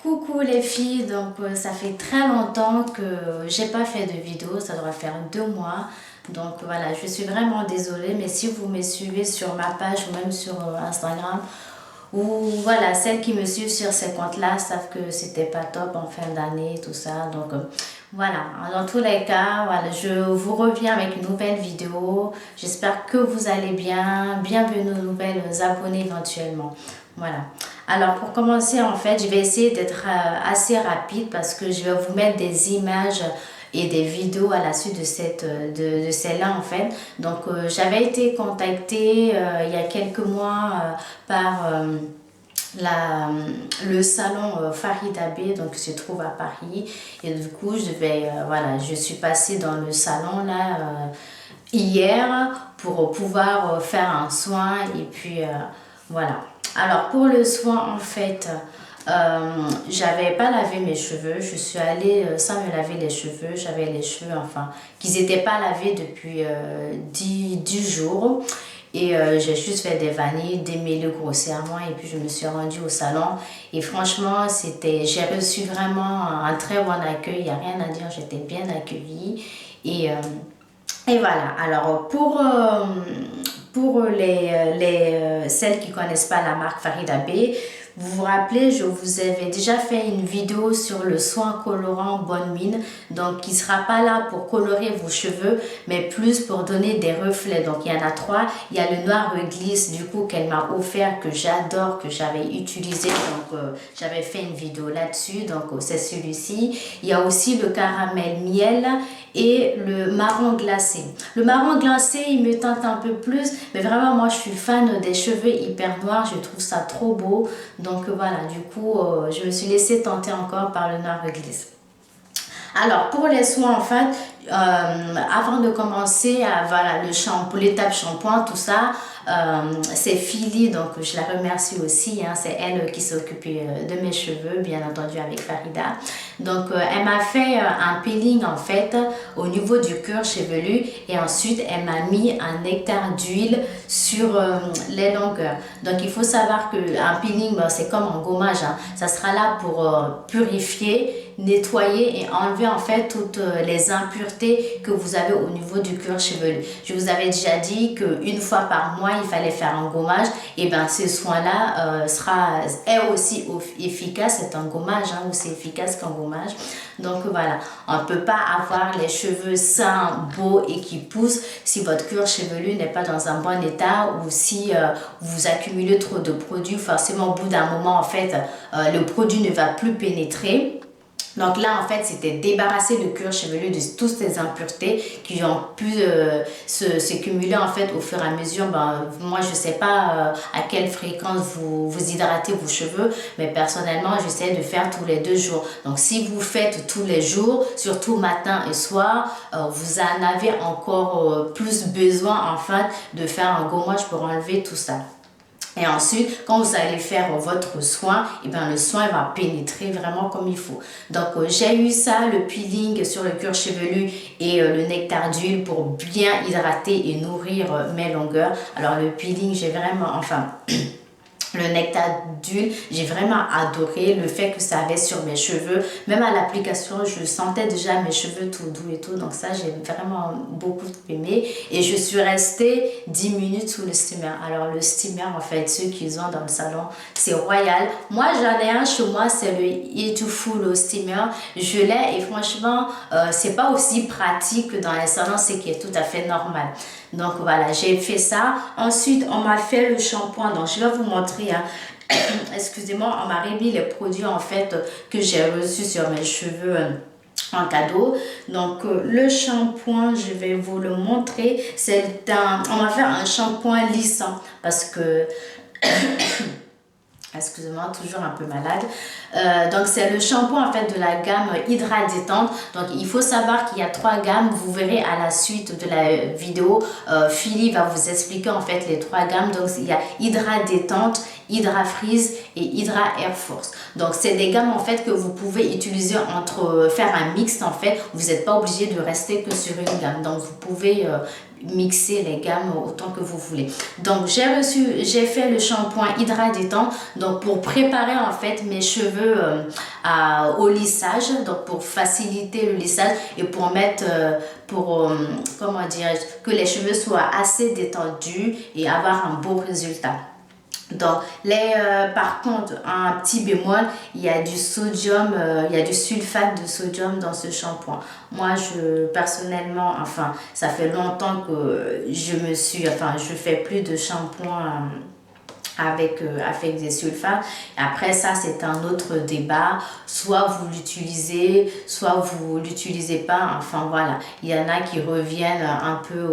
Coucou les filles, donc ça fait très longtemps que j'ai pas fait de vidéo, ça doit faire 2 mois. Donc voilà, je suis vraiment désolée, mais si vous me suivez sur ma page ou même sur Instagram, ou voilà, celles qui me suivent sur ces comptes-là savent que c'était pas top en fin d'année, tout ça. Donc voilà, dans tous les cas, voilà, je vous reviens avec une nouvelle vidéo. J'espère que vous allez bien. Bienvenue aux nouvelles abonnés éventuellement. Voilà. Alors pour commencer, en fait, je vais essayer d'être assez rapide parce que je vais vous mettre des images et des vidéos à la suite de celle-là en fait. Donc j'avais été contactée il y a quelques mois par le salon Farida Bey, donc qui se trouve à Paris, et du coup voilà, je suis passée dans le salon là hier pour pouvoir faire un soin et puis voilà. Alors pour le soin en fait, j'avais pas lavé mes cheveux, je suis allée sans me laver les cheveux, j'avais les cheveux enfin qu'ils n'étaient pas lavés depuis 10 jours. Et j'ai juste fait des vanilles, démêlé grossièrement et puis je me suis rendue au salon. Et franchement, j'ai reçu vraiment un très bon accueil, il n'y a rien à dire, j'étais bien accueillie. Et voilà, alors pour celles qui ne connaissent pas la marque Farida Bey, vous vous rappelez, je vous avais déjà fait une vidéo sur le soin colorant Bonne Mine, donc qui ne sera pas là pour colorer vos cheveux, mais plus pour donner des reflets. Donc il y en a 3, il y a le noir glisse du coup qu'elle m'a offert, que j'adore, que j'avais utilisé, donc j'avais fait une vidéo là-dessus, donc c'est celui-ci. Il y a aussi le caramel miel et le marron glacé. Le marron glacé, il me tente un peu plus, mais vraiment moi je suis fan des cheveux hyper noirs, je trouve ça trop beau. Donc voilà, du coup, je me suis laissée tenter encore par le noir glisse. Alors, pour les soins, en fait, avant de commencer, voilà, le shampoing, l'étape shampoing, tout ça, c'est Philly, donc je la remercie aussi, hein, c'est elle qui s'occupe de mes cheveux, bien entendu avec Farida. Donc, elle m'a fait un peeling, en fait, au niveau du cuir chevelu, et ensuite, elle m'a mis un nectar d'huile sur les longueurs. Donc, il faut savoir qu'un peeling, c'est comme un gommage, hein, ça sera là pour purifier, nettoyer et enlever en fait toutes les impuretés que vous avez au niveau du cuir chevelu. Je vous avais déjà dit qu'une fois par mois il fallait faire un gommage, et bien ce soin là est aussi efficace, c'est un gommage hein, aussi efficace qu'un gommage. Donc voilà, on ne peut pas avoir les cheveux sains, beaux et qui poussent si votre cuir chevelu n'est pas dans un bon état, ou si vous accumulez trop de produits. Forcément au bout d'un moment en fait le produit ne va plus pénétrer. Donc là, en fait, c'était débarrasser le cuir chevelu de toutes ces impuretés qui ont pu se cumuler en fait au fur et à mesure. Ben, moi, je ne sais pas à quelle fréquence vous hydratez vos cheveux, mais personnellement, j'essaie de faire tous les 2 jours. Donc, si vous faites tous les jours, surtout matin et soir, vous en avez encore plus besoin en fait de faire un gommage pour enlever tout ça. Et ensuite, quand vous allez faire votre soin, et bien le soin va pénétrer vraiment comme il faut. Donc, j'ai eu ça, le peeling sur le cuir chevelu et le nectar d'huile pour bien hydrater et nourrir mes longueurs. Alors, le peeling, j'ai vraiment, enfin... Le nectar d'huile, j'ai vraiment adoré le fait que ça avait sur mes cheveux. Même à l'application, je sentais déjà mes cheveux tout doux et tout. Donc ça, j'ai vraiment beaucoup aimé. Et je suis restée 10 minutes sous le steamer. Alors le steamer, en fait, ceux qu'ils ont dans le salon, c'est royal. Moi, j'en ai un chez moi, c'est le Eatful steamer. Je l'ai et franchement, c'est pas aussi pratique que dans les salons, c'est qui est tout à fait normal. Donc voilà, j'ai fait ça. Ensuite, on m'a fait le shampoing. Donc je vais vous montrer. Hein. Excusez-moi, on m'a remis les produits en fait que j'ai reçus sur mes cheveux en cadeau. Donc le shampoing, je vais vous le montrer. On m'a fait un shampoing lissant parce que excusez-moi, toujours un peu malade. Donc c'est le shampoing en fait de la gamme Hydra Détente. Donc il faut savoir qu'il y a 3 gammes. Vous verrez à la suite de la vidéo, Philly va vous expliquer en fait les 3 gammes. Donc il y a Hydra Détente, Hydra Freeze et Hydra Air Force. Donc c'est des gammes en fait que vous pouvez utiliser faire un mix en fait. Vous n'êtes pas obligé de rester que sur une gamme. Donc vous pouvez mixer les gammes autant que vous voulez. Donc j'ai fait le shampoing hydratant donc pour préparer en fait mes cheveux au lissage, donc pour faciliter le lissage et pour mettre comment dirais-je, que les cheveux soient assez détendus et avoir un beau résultat. Donc, par contre, un petit bémol, il y a du sodium, il y a du sulfate de sodium dans ce shampoing. Moi, personnellement, enfin, ça fait longtemps que je fais plus de shampoing avec des sulfates. Après ça, c'est un autre débat. Soit vous l'utilisez, soit vous l'utilisez pas. Enfin voilà, il y en a qui reviennent un peu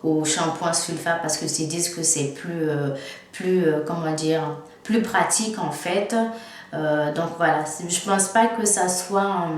au shampoing sulfate parce que ils disent que c'est comment dire, plus pratique en fait. Donc voilà, je pense pas que ça soit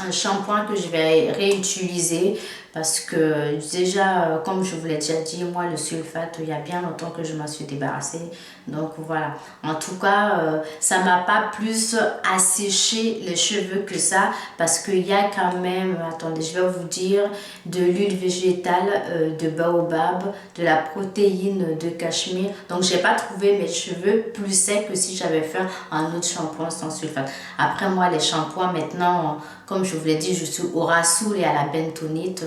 un shampoing que je vais réutiliser parce que déjà, comme je vous l'ai déjà dit, moi le sulfate, il y a bien longtemps que je m'en suis débarrassée. Donc voilà, en tout cas, ça m'a pas plus asséché les cheveux que ça parce qu'il y a quand même, attendez, je vais vous dire, de l'huile végétale de baobab, de la protéine de cachemire. Donc j'ai pas trouvé mes cheveux plus secs que si j'avais fait un autre shampoing sans sulfate. Après moi, les shampoings maintenant, comme je vous l'ai dit, je suis au Rasoul et à la bentonite.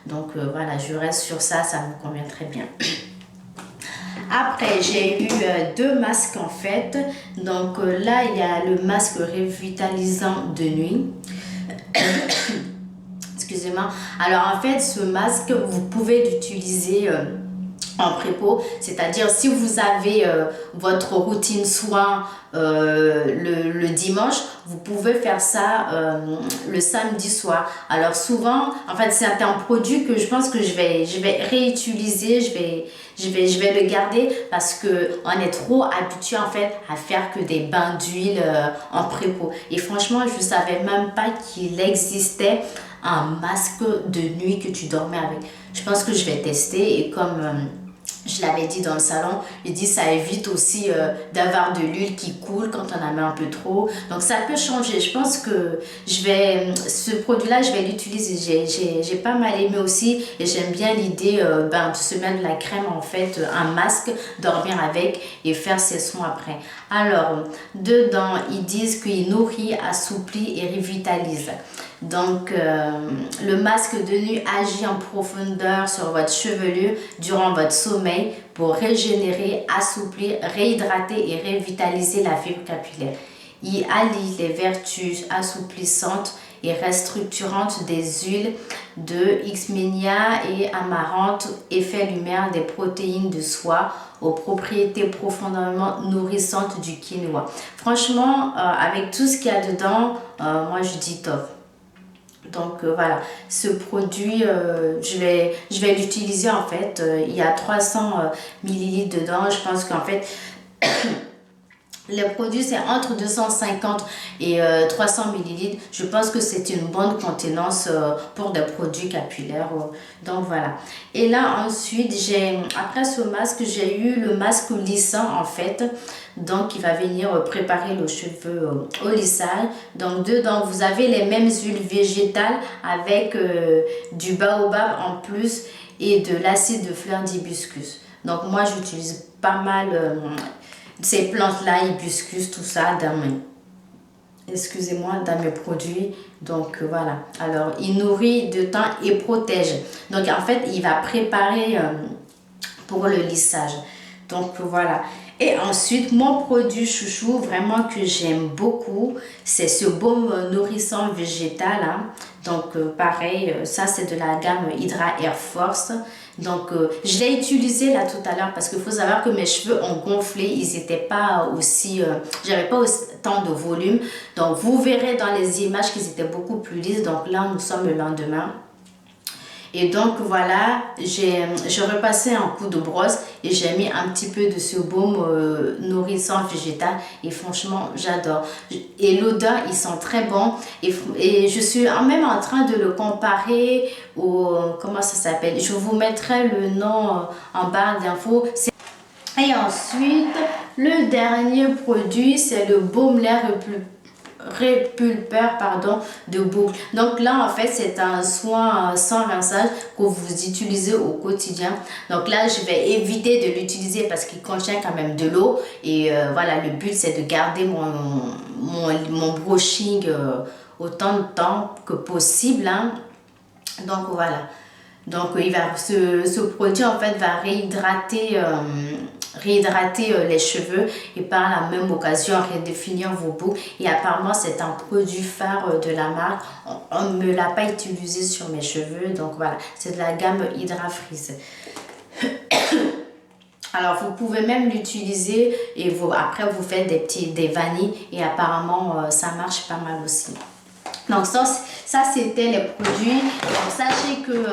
Donc voilà, je reste sur ça, ça me convient très bien. Après, j'ai eu deux masques en fait. Donc là, il y a le masque revitalisant de nuit. Excusez-moi. Alors en fait, ce masque, vous pouvez l'utiliser en prépo, c'est-à-dire si vous avez votre routine soin le dimanche, vous pouvez faire ça le samedi soir. Alors souvent, en fait, c'est un produit que je pense que je vais réutiliser, je vais le garder parce que on est trop habitué en fait à faire que des bains d'huile en prépo. Et franchement, je ne savais même pas qu'il existait un masque de nuit que tu dormais avec. Je pense que je vais tester et comme je l'avais dit dans le salon, il dit ça évite aussi d'avoir de l'huile qui coule quand on en met un peu trop. Donc ça peut changer. Je pense que ce produit-là, je vais l'utiliser. J'ai pas mal aimé aussi et j'aime bien l'idée de se mettre de la crème en fait, un masque, dormir avec et faire ses soins après. Alors, dedans, ils disent qu'il nourrit, assouplit et revitalise. Donc, le masque de nuit agit en profondeur sur votre chevelure durant votre sommeil pour régénérer, assouplir, réhydrater et revitaliser la fibre capillaire. Il allie les vertus assouplissantes et restructurantes des huiles de Xménia et amaranth, effet lumière des protéines de soie aux propriétés profondément nourrissantes du quinoa. Franchement, avec tout ce qu'il y a dedans, moi je dis top. Donc voilà, ce produit, je vais l'utiliser en fait. Il y a 300 millilitres dedans. Je pense qu'en fait, le produit c'est entre 250 et 300 millilitres. Je pense que c'est une bonne contenance pour des produits capillaires. Donc voilà. Et là ensuite, après ce masque, j'ai eu le masque lissant en fait. Donc il va venir préparer le cheveu au lissage. Donc dedans, vous avez les mêmes huiles végétales avec du baobab en plus et de l'acide de fleur d'hibiscus. Donc moi j'utilise pas mal ces plantes-là, hibiscus, tout ça dans mes produits. Donc voilà. Alors il nourrit de temps et protège. Donc en fait, il va préparer pour le lissage. Donc voilà. Et ensuite, mon produit chouchou, vraiment que j'aime beaucoup, c'est ce baume nourrissant végétal. Hein. Donc pareil, ça c'est de la gamme Hydra Air Force. Donc je l'ai utilisé là tout à l'heure parce qu'il faut savoir que mes cheveux ont gonflé, ils n'étaient pas aussi, j'avais pas autant de volume. Donc vous verrez dans les images qu'ils étaient beaucoup plus lisses. Donc là nous sommes le lendemain. Et donc voilà, j'ai repassé un coup de brosse et j'ai mis un petit peu de ce baume nourrissant végétal et franchement j'adore. Et l'odeur, il sent très bon et je suis même en train de le comparer au, comment ça s'appelle, je vous mettrai le nom en barre d'infos. Et ensuite, le dernier produit, c'est le baume l'air plus répulpeur pardon, de boucles. Donc là en fait c'est un soin sans rinçage que vous utilisez au quotidien. Donc là je vais éviter de l'utiliser parce qu'il contient quand même de l'eau et voilà, le but c'est de garder mon brushing autant de temps que possible, hein. Donc voilà. Donc ce produit en fait va réhydrater les cheveux et par la même occasion redéfinir vos boucles. Et apparemment c'est un produit phare de la marque. On ne me l'a pas utilisé sur mes cheveux. Donc voilà, c'est de la gamme Hydra Freeze. Alors vous pouvez même l'utiliser et après vous faites des vanilles et apparemment ça marche pas mal aussi. Donc ça c'était les produits. Donc sachez que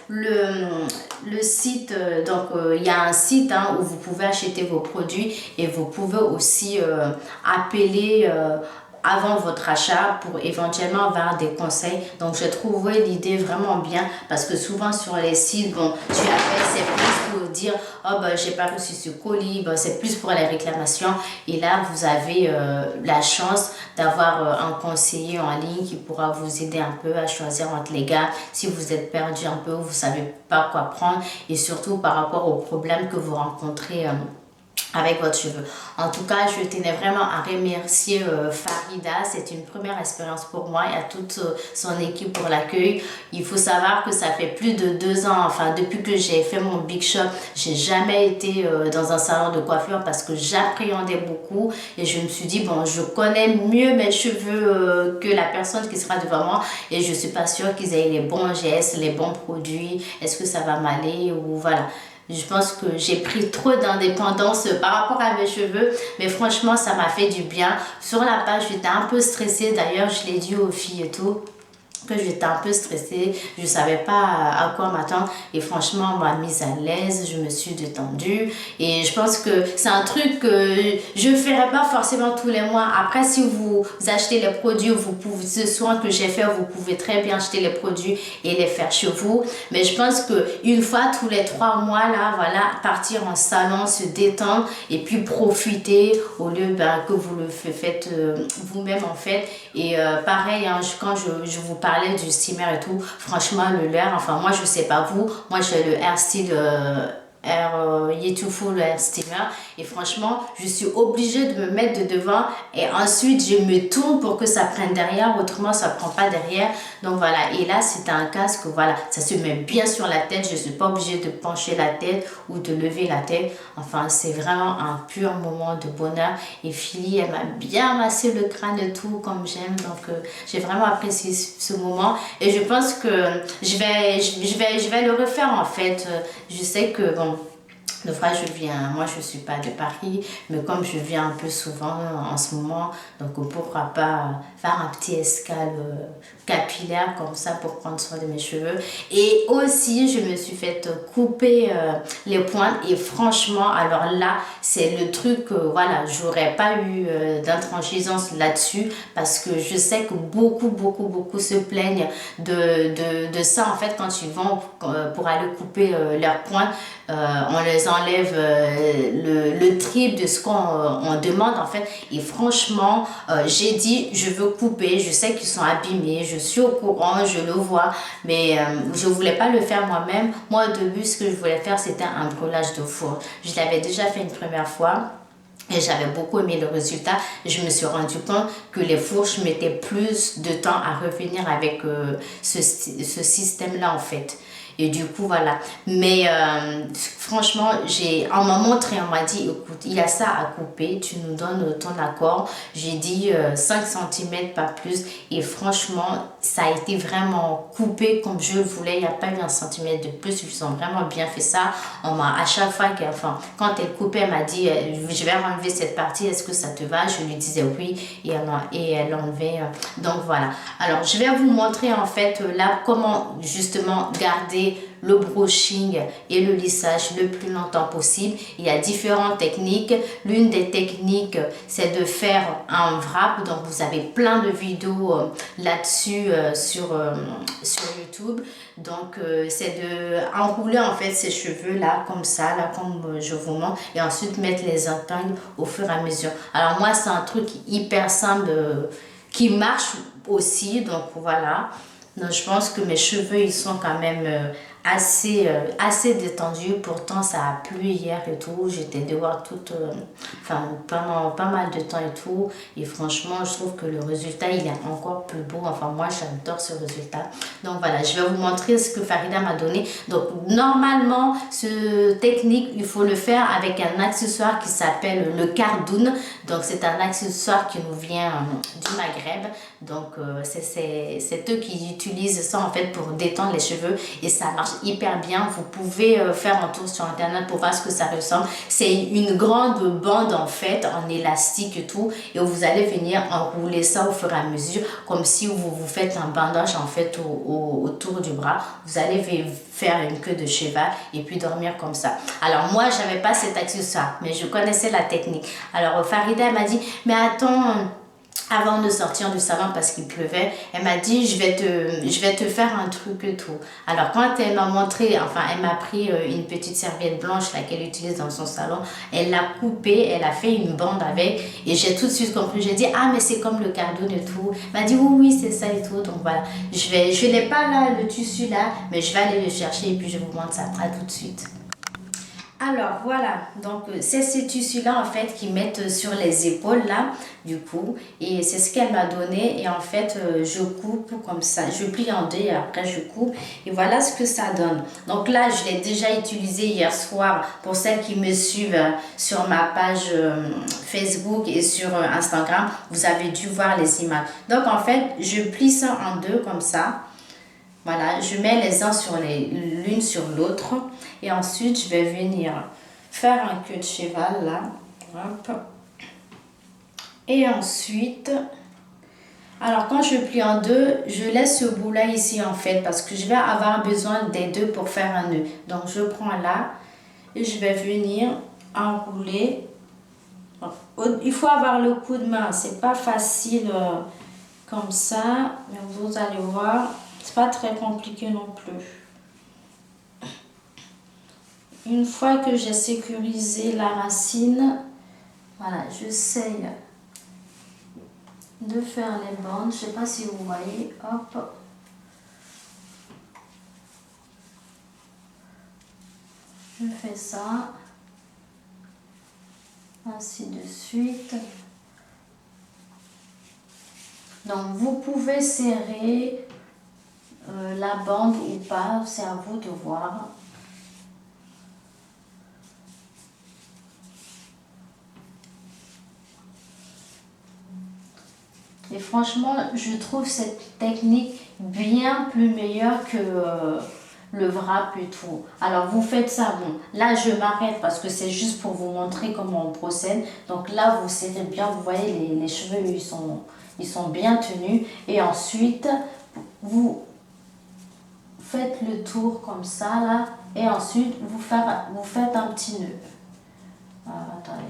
le site, il y a un site, hein, où vous pouvez acheter vos produits et vous pouvez aussi appeler avant votre achat pour éventuellement avoir des conseils. Donc j'ai trouvé l'idée vraiment bien parce que souvent sur les sites, bon, tu appelles, c'est plus pour dire oh ben j'ai pas reçu ce colis, ben, c'est plus pour les réclamations. Et là vous avez la chance d'avoir un conseiller en ligne qui pourra vous aider un peu à choisir entre les gars si vous êtes perdu un peu, vous savez pas quoi prendre et surtout par rapport aux problèmes que vous rencontrez avec votre cheveu. En tout cas, je tenais vraiment à remercier Farida. C'est une première expérience pour moi et à toute son équipe pour l'accueil. Il faut savoir que ça fait plus de 2 ans, enfin depuis que j'ai fait mon Big Shop, j'ai jamais été dans un salon de coiffure parce que j'appréhendais beaucoup et je me suis dit bon, je connais mieux mes cheveux que la personne qui sera devant moi et je suis pas sûre qu'ils aient les bons gestes, les bons produits. Est-ce que ça va m'aller ou voilà. Je pense que j'ai pris trop d'indépendance par rapport à mes cheveux. Mais franchement, ça m'a fait du bien. Sur la page, j'étais un peu stressée. D'ailleurs, je l'ai dit aux filles et tout, que j'étais un peu stressée, je savais pas à quoi m'attendre et franchement on m'a mise à l'aise, je me suis détendue et je pense que c'est un truc que je ne ferai pas forcément tous les mois. Après si vous achetez les produits, vous pouvez, ce soin que j'ai fait, vous pouvez très bien acheter les produits et les faire chez vous, mais je pense que une fois tous les 3 mois là, voilà, partir en salon, se détendre et puis profiter au lieu que vous le faites vous-même en fait. Et pareil, hein, quand je vous parlais du steamer et tout, franchement le leurre, enfin moi je sais pas vous, moi j'ai le Air Style Youthful Air Steamer et franchement je suis obligée de me mettre de devant et ensuite je me tourne pour que ça prenne derrière, autrement ça prend pas derrière. Donc voilà, et là c'est un casque, voilà, ça se met bien sur la tête, je suis pas obligée de pencher la tête ou de lever la tête. Enfin c'est vraiment un pur moment de bonheur et Philly elle m'a bien massé le crâne et tout comme j'aime. Donc j'ai vraiment apprécié ce moment et je pense que je vais le refaire en fait. Je sais que bon, des fois je viens, moi je suis pas de Paris, mais comme je viens un peu souvent en ce moment, donc pourquoi pas faire un petit escale capillaire comme ça pour prendre soin de mes cheveux. Et aussi je me suis fait couper les pointes et franchement alors là c'est le truc voilà, j'aurais pas eu d'intransigeance là-dessus parce que je sais que beaucoup se plaignent de ça en fait quand ils vont pour aller couper leurs pointes. On les enlève le triple de ce qu'on demande en fait et franchement j'ai dit je veux couper, je sais qu'ils sont abîmés, je suis au courant, je le vois mais je voulais pas le faire moi-même. Moi au début ce que je voulais faire c'était un brûlage de fourche. Je l'avais déjà fait une première fois et j'avais beaucoup aimé le résultat. Je me suis rendu compte que les fourches mettaient plus de temps à revenir avec ce système-là en fait. Et du coup, voilà. Mais franchement, on m'a montré, on m'a dit, écoute, il y a ça à couper, tu nous donnes ton accord. J'ai dit 5 cm, pas plus. Et franchement, ça a été vraiment coupé comme je le voulais. Il n'y a pas eu 1 centimètre de plus. Ils ont vraiment bien fait ça. On m'a, à chaque fois, quand elle coupait, elle m'a dit, je vais enlever cette partie, est-ce que ça te va? Je lui disais oui. Et elle enlevait. Donc voilà. Alors, je vais vous montrer en fait là comment justement garder le brushing et le lissage le plus longtemps possible. Il y a différentes techniques. L'une des techniques, c'est de faire un wrap. Donc, vous avez plein de vidéos là-dessus sur YouTube. Donc, c'est de enrouler en fait ses cheveux là, comme ça, là, comme je vous montre. Et ensuite, mettre les épingles au fur et à mesure. Alors, moi, c'est un truc hyper simple qui marche aussi. Donc voilà. Donc, je pense que mes cheveux, ils sont quand même assez détendus. Pourtant, ça a plu hier et tout. J'étais dehors enfin, pendant pas mal de temps et tout. Et franchement, je trouve que le résultat, il est encore plus beau. Enfin, moi, j'adore ce résultat. Donc voilà, je vais vous montrer ce que Farida m'a donné. Donc, normalement, ce technique, il faut le faire avec un accessoire qui s'appelle le cardoun. Donc, c'est un accessoire qui nous vient du Maghreb. Donc, c'est eux qui utilisent ça en fait pour détendre les cheveux et ça marche hyper bien. Vous pouvez faire un tour sur internet pour voir ce que ça ressemble. C'est une grande bande en fait en élastique et tout et vous allez venir enrouler ça au fur et à mesure comme si vous faites un bandage en fait autour du bras. Vous allez faire une queue de cheval et puis dormir comme ça. Alors moi j'avais pas cet accessoire mais je connaissais la technique. Alors Farida m'a dit mais attends, avant de sortir du salon parce qu'il pleuvait, elle m'a dit je vais te faire un truc et tout. Alors quand elle m'a montré, enfin elle m'a pris une petite serviette blanche là qu'elle utilise dans son salon, elle l'a coupée, elle a fait une bande avec et j'ai tout de suite compris, j'ai dit ah mais c'est comme le cardoon et tout. Elle m'a dit oui c'est ça et tout. Donc voilà, je n'ai pas là le tissu là, mais je vais aller le chercher et puis je vous montre ça tout de suite. Alors voilà, donc c'est ces tissus-là en fait qui mettent sur les épaules là, du coup, et c'est ce qu'elle m'a donné et en fait je coupe comme ça, je plie en deux et après je coupe et voilà ce que ça donne. Donc là je l'ai déjà utilisé hier soir pour celles qui me suivent sur ma page Facebook et sur Instagram, vous avez dû voir les images. Donc en fait je plie ça en deux comme ça. Voilà, je mets les uns sur l'une sur l'autre et ensuite je vais venir faire un queue de cheval là. Hop. Et ensuite, alors quand je plie en deux, je laisse ce bout là ici en fait parce que je vais avoir besoin des deux pour faire un nœud. Donc je prends là et je vais venir enrouler. Il faut avoir le coup de main, c'est pas facile comme ça, mais vous allez voir. C'est pas très compliqué non plus. Une fois que j'ai sécurisé la racine, voilà, j'essaye de faire les bandes. Je sais pas si vous voyez. Hop. Je fais ça. Ainsi de suite. Donc vous pouvez serrer la bande ou pas, c'est à vous de voir. Et franchement, je trouve cette technique bien plus meilleure que le wrap et tout. Alors vous faites ça, bon, là je m'arrête parce que c'est juste pour vous montrer comment on procède. Donc là vous serrez bien, vous voyez les cheveux ils sont bien tenus. Et ensuite vous faites le tour comme ça là et ensuite vous faites un petit nœud. Attendez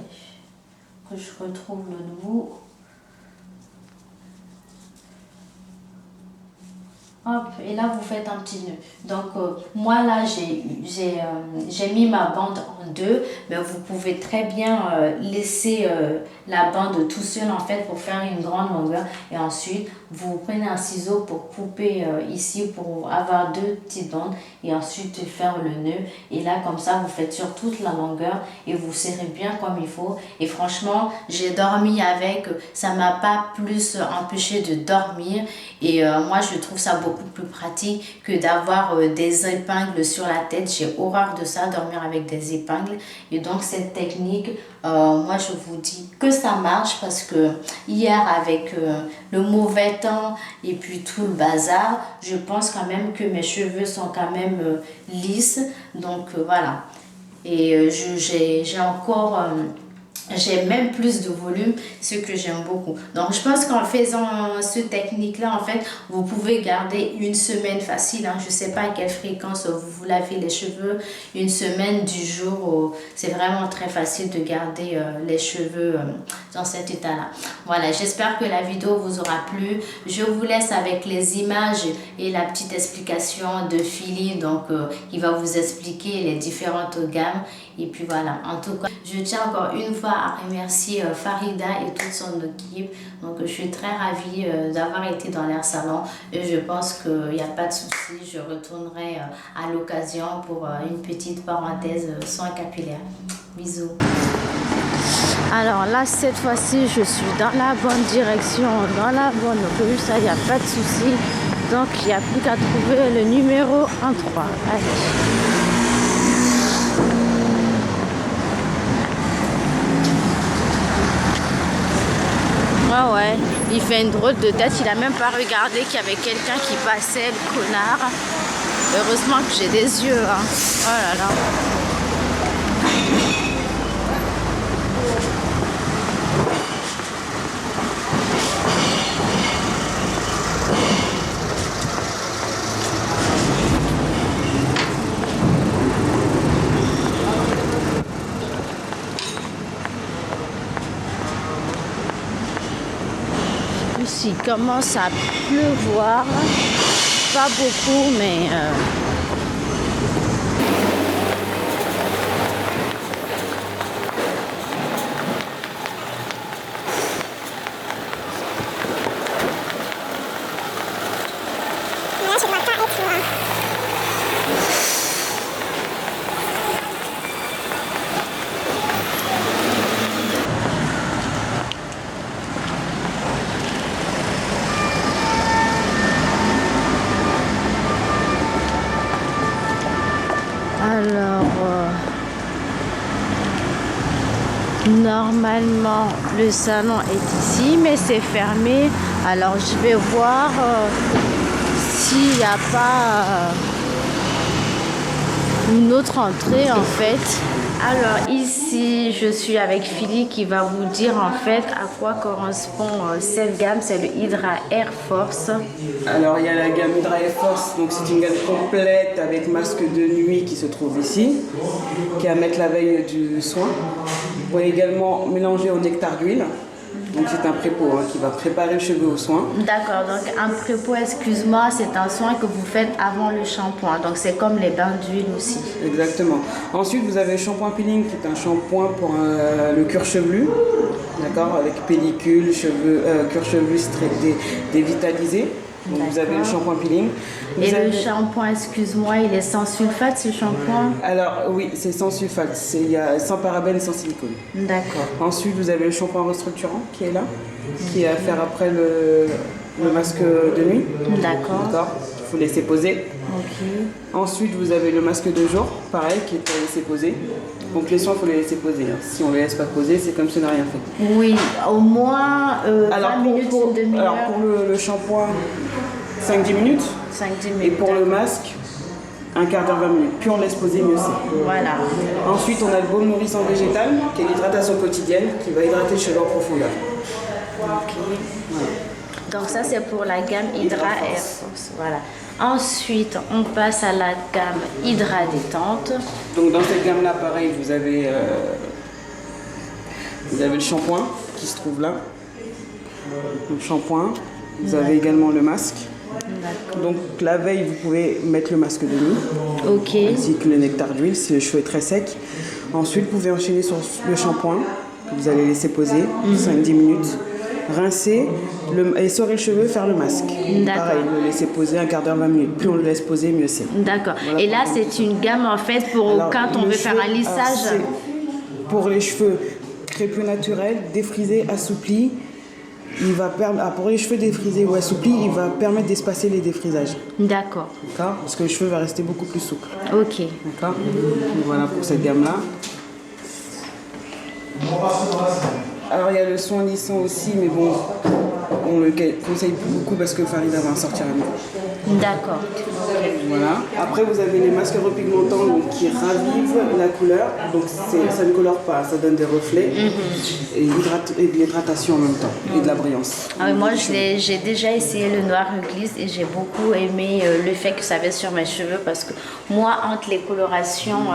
que je retrouve le bout. Hop, et là vous faites un petit nœud. Donc moi là j'ai mis ma bande en deux, mais vous pouvez très bien laisser la bande tout seul en fait pour faire une grande longueur. Et ensuite vous prenez un ciseau pour couper ici pour avoir deux petites bandes et ensuite faire le nœud. Et là comme ça vous faites sur toute la longueur et vous serrez bien comme il faut. Et franchement j'ai dormi avec, ça m'a pas plus empêché de dormir. Et moi je trouve ça beaucoup plus pratique que d'avoir des épingles sur la tête. J'ai horreur de ça, dormir avec des épingles. Et donc cette technique, moi je vous dis que ça marche parce que hier avec le mauvais temps et puis tout le bazar, je pense quand même que mes cheveux sont quand même lisses. Donc voilà. Et j'ai encore... j'ai même plus de volume, ce que j'aime beaucoup. Donc, je pense qu'en faisant ce technique-là, en fait, vous pouvez garder une semaine facile. Hein. Je ne sais pas à quelle fréquence vous lavez les cheveux. Une semaine du jour, c'est vraiment très facile de garder les cheveux dans cet état-là. Voilà, j'espère que la vidéo vous aura plu. Je vous laisse avec les images et la petite explication de Philly, donc, qui va vous expliquer les différentes gammes. Et puis voilà, en tout cas, je tiens encore une fois à remercier Farida et toute son équipe. Donc je suis très ravie d'avoir été dans leur salon et je pense qu'il n'y a pas de souci, je retournerai à l'occasion pour une petite parenthèse soins capillaires. Bisous. Alors là, cette fois-ci, je suis dans la bonne direction, dans la bonne rue, ça, il n'y a pas de souci. Donc, il n'y a plus qu'à trouver le numéro 1 3. Allez. Ouais, il fait une drôle de tête, il a même pas regardé qu'il y avait quelqu'un qui passait, le connard. Heureusement que j'ai des yeux, hein. Oh là là. Il commence à pleuvoir, pas beaucoup, mais normalement le salon est ici mais c'est fermé, alors je vais voir s'il n'y a pas une autre entrée en fait. Alors ici je suis avec Philly qui va vous dire en fait à quoi correspond cette gamme, c'est le Hydra Air Force. Alors il y a la gamme Hydra Air Force, donc c'est une gamme complète avec masque de nuit qui se trouve ici, qui est à mettre la veille du soin. Vous pouvez également mélanger au nectar d'huile. Donc c'est un pré-pot qui va préparer le cheveu au soin. D'accord, donc un pré-pot, excuse-moi, c'est un soin que vous faites avant le shampoing. Donc c'est comme les bains d'huile aussi. Exactement. Ensuite vous avez le shampoing peeling qui est un shampoing pour le cuir chevelu. D'accord, avec pellicule, cuir chevelu dévitalisé. Donc vous avez le shampoing peeling. Le shampoing, excuse-moi, il est sans sulfate ce shampoing? Alors oui, c'est sans sulfate, sans parabènes, sans silicone. D'accord. Ensuite vous avez le shampoing restructurant qui est là, qui est à faire après le masque de nuit. D'accord. D'accord. Il faut laisser poser. Ok. Ensuite vous avez le masque de jour, pareil, qui est à laisser poser. Donc les soins, il faut les laisser poser. Si on ne les laisse pas poser, c'est comme si on n'a rien fait. Oui, au moins 20 minutes, une demi-heure. Alors pour le shampoing, 5-10 minutes. 5-10 minutes. Et pour le masque, un quart d'heure, 20 minutes. Puis on laisse poser, mieux c'est. Voilà. Ensuite, on a le baume nourrissant végétal, qui est l'hydratation quotidienne, qui va hydrater le cheveu en profondeur. Ok. Voilà. Donc ça, c'est pour la gamme Hydra Air Force. Voilà. Ensuite, on passe à la gamme Hydra Détente. Donc dans cette gamme-là, pareil, vous avez le shampoing qui se trouve là. Le shampoing. Vous avez également le masque. Donc la veille, vous pouvez mettre le masque de nuit. Ok. Ainsi que le nectar d'huile si le cheveu est très sec. Ensuite, vous pouvez enchaîner sur le shampoing que vous allez laisser poser 5-10 minutes. Rincer, essorer le cheveu, faire le masque. Pareil, le laisser poser un quart d'heure, 20 minutes. Plus on le laisse poser, mieux c'est. D'accord. Voilà. Et là, c'est une gamme en fait pour quand on veut faire un lissage. Pour les cheveux crépus naturels, défrisés, assouplis. Pour les cheveux défrisés ou assouplis, il va permettre d'espacer les défrisages. D'accord. D'accord. Parce que le cheveu va rester beaucoup plus souple. Ok. D'accord. Voilà pour cette gamme-là. Alors il y a le soin lissant aussi, mais bon, on le conseille plus beaucoup parce que Farida va en sortir un peu. D'accord. Voilà. Après vous avez les masques repigmentants donc, qui ravivent la couleur, donc ça ne colore pas, ça donne des reflets et de l'hydratation en même temps et de la brillance. Ah, moi j'ai déjà essayé le noir glisse et j'ai beaucoup aimé le fait que ça avait sur mes cheveux parce que moi entre les colorations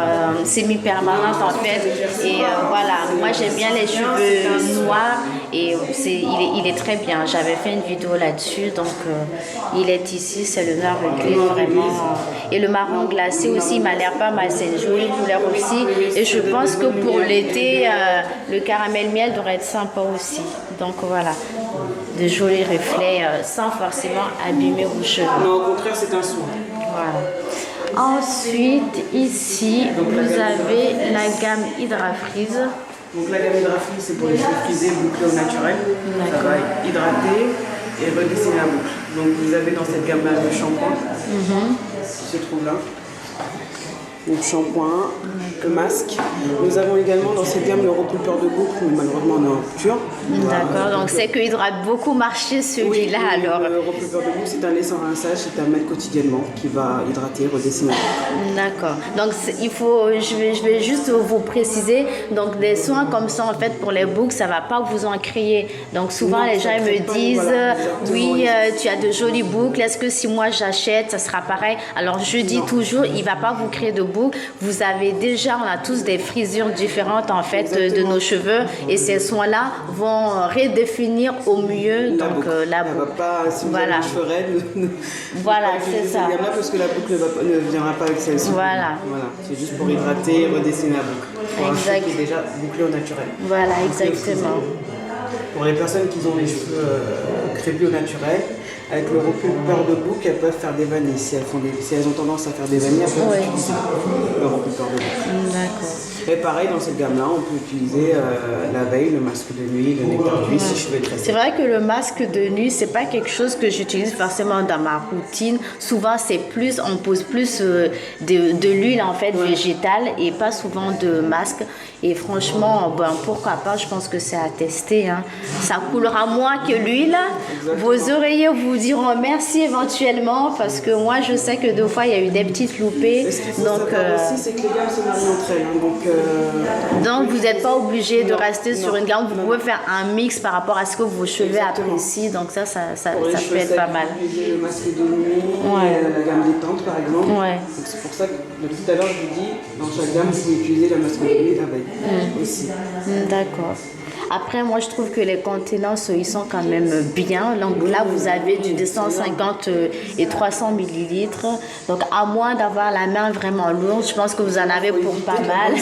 semi-permanentes en fait et voilà, moi j'aime bien les cheveux noirs et il est très bien. J'avais fait une vidéo là-dessus, donc il est ici, c'est le noir gris vraiment. Et le marron glacé aussi, il m'a l'air pas mal, c'est une jolie couleur aussi. Et je pense que pour l'été, le caramel miel devrait être sympa aussi. Donc voilà, de jolis reflets sans forcément abîmer vos cheveux. Non, au contraire, c'est un soin. Voilà. Ensuite, ici, vous avez la gamme Hydra Freeze. Donc la gamme Hydra Freeze, c'est pour les cheveux frisés bouclés au naturel. Ça va hydrater et redessiner la boucle. Donc vous avez dans cette gamme-là le shampoing qui se trouve là. Donc shampoing, le masque. Nous avons également dans cette gamme le repulpeur de boucle, mais malheureusement on est en rupture. D'accord, donc c'est qu'il hydrate beaucoup marché celui-là alors. Le repulpeur de boucle, c'est un lait sans rinçage, c'est à mettre quotidiennement qui va hydrater, redessiner. D'accord, donc il faut, je vais juste vous préciser, donc des soins comme ça en fait pour les boucles, ça ne va pas vous en créer. Donc souvent les gens me disent, oui tu as de jolies boucles, est-ce que si moi j'achète, ça sera pareil? Alors je dis toujours, il ne va pas vous créer de boucles. Vous avez déjà, on a tous des frisures différentes en fait de nos cheveux et ces soins-là vont redéfinir au mieux la donc boucle. la Elle boucle. va pas, si vous avez les cheveux raides, voilà, c'est ça. Là parce que la boucle ne viendra pas avec celle-ci. Voilà. C'est juste pour hydrater et redessiner la boucle. Exact. Qui est déjà bouclé au naturel. Voilà, exactement. Pour les personnes qui ont les cheveux crépus au naturel, avec le repulpeur de boucle, elles peuvent faire des vanilles. Si elles ont tendance à faire des vanilles, elles peuvent utiliser le repulpeur de boucle. D'accord. Et pareil, dans cette gamme-là, on peut utiliser la veille, le masque de nuit, le nectar d'huile si cheveux très C'est vrai que le masque de nuit, c'est pas quelque chose que j'utilise forcément dans ma routine. Souvent, c'est plus, on pose plus de l'huile en fait végétale et pas souvent de masque. Et franchement, ben, pourquoi pas, je pense que c'est à tester. Hein. Ça coulera moins que l'huile. Vos oreillers vous diront merci éventuellement parce que moi, je sais que deux fois, il y a eu des petites loupées. Ce qu'il faut savoir aussi, c'est que les gammes se marient entre elles. Donc, vous n'êtes pas obligé de rester sur une gamme. Vous pouvez faire un mix par rapport à ce que vos cheveux apprécient. Donc, ça peut être pas mal. Le masque de nuit, la gamme détente, par exemple. Ouais. C'est pour ça que depuis tout à l'heure, je vous dis, dans chaque gamme, vous pouvez utiliser la masque de nuit avec aussi. D'accord. Après, moi, je trouve que les contenances, ils sont quand même bien. Donc là, vous avez du 250 et 300 millilitres. Donc, à moins d'avoir la main vraiment lourde, je pense que vous en avez pour pas mal.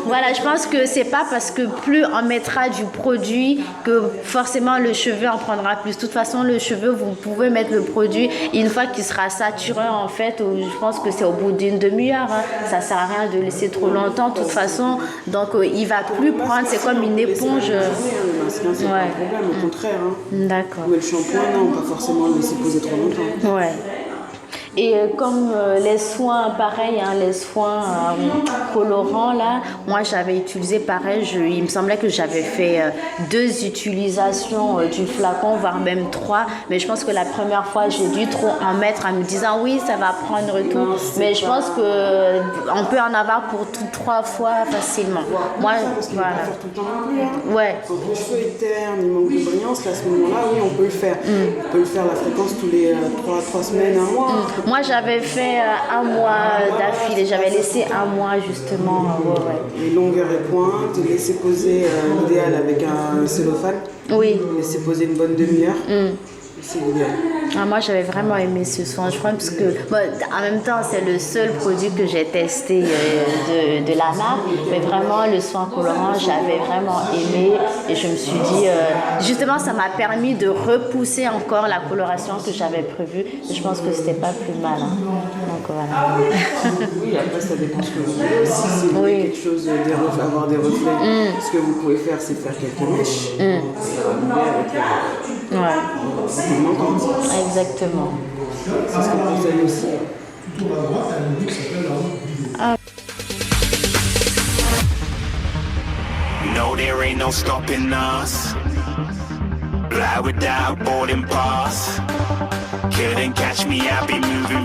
Voilà, je pense que c'est pas parce que plus on mettra du produit que forcément le cheveu en prendra plus. De toute façon, le cheveu, vous pouvez mettre le produit une fois qu'il sera saturé, en fait, je pense que c'est au bout d'une demi-heure. Hein. Ça sert à rien de laisser trop longtemps, de toute façon. Donc, il va plus prendre, c'est comme une éponge. Le masque, c'est pas un problème, au contraire. D'accord. Mais le shampoing, non, pas forcément le laisser poser trop longtemps. Ouais. Et comme les soins, pareil, hein, les soins colorants, là, moi j'avais utilisé pareil, il me semblait que j'avais fait 2 utilisations du flacon, voire même 3, mais je pense que la première fois j'ai dû trop en mettre en me disant oui, ça va prendre tout, mais je pense qu'on peut en avoir pour 3 fois facilement. Moi, voilà. Tout le temps non plus, hein. Ouais. Quand le cheveu est terne, il manque de brillance, là, à ce moment-là, oui, on peut le faire. On peut le faire la fréquence tous les 3 semaines, 1 mois. Moi, j'avais fait 1 mois d'affilée. J'avais laissé 1 mois, justement. Les longueurs et pointes, laisser poser l'idéal avec un cellophane. Oui. Laisser poser une bonne demi-heure. C'est l'idéal. Moi, j'avais vraiment aimé ce soin. Je crois parce que, en même temps, c'est le seul produit que j'ai testé de la marque. Mais vraiment, le soin colorant, j'avais vraiment aimé. Et je me suis dit, justement, ça m'a permis de repousser encore la coloration que j'avais prévue. Et je pense que c'était pas plus mal. Hein. Donc voilà. Oui, après, ça dépend ce que vous voulez aussi. Si vous voulez quelque chose, avoir des reflets, ce que vous pouvez faire, c'est faire quelques mèches. Exactement. C'est ce que vous avez aussi. No, there ain't no stopping us. Fly without boarding pass. Couldn't catch me, I be moving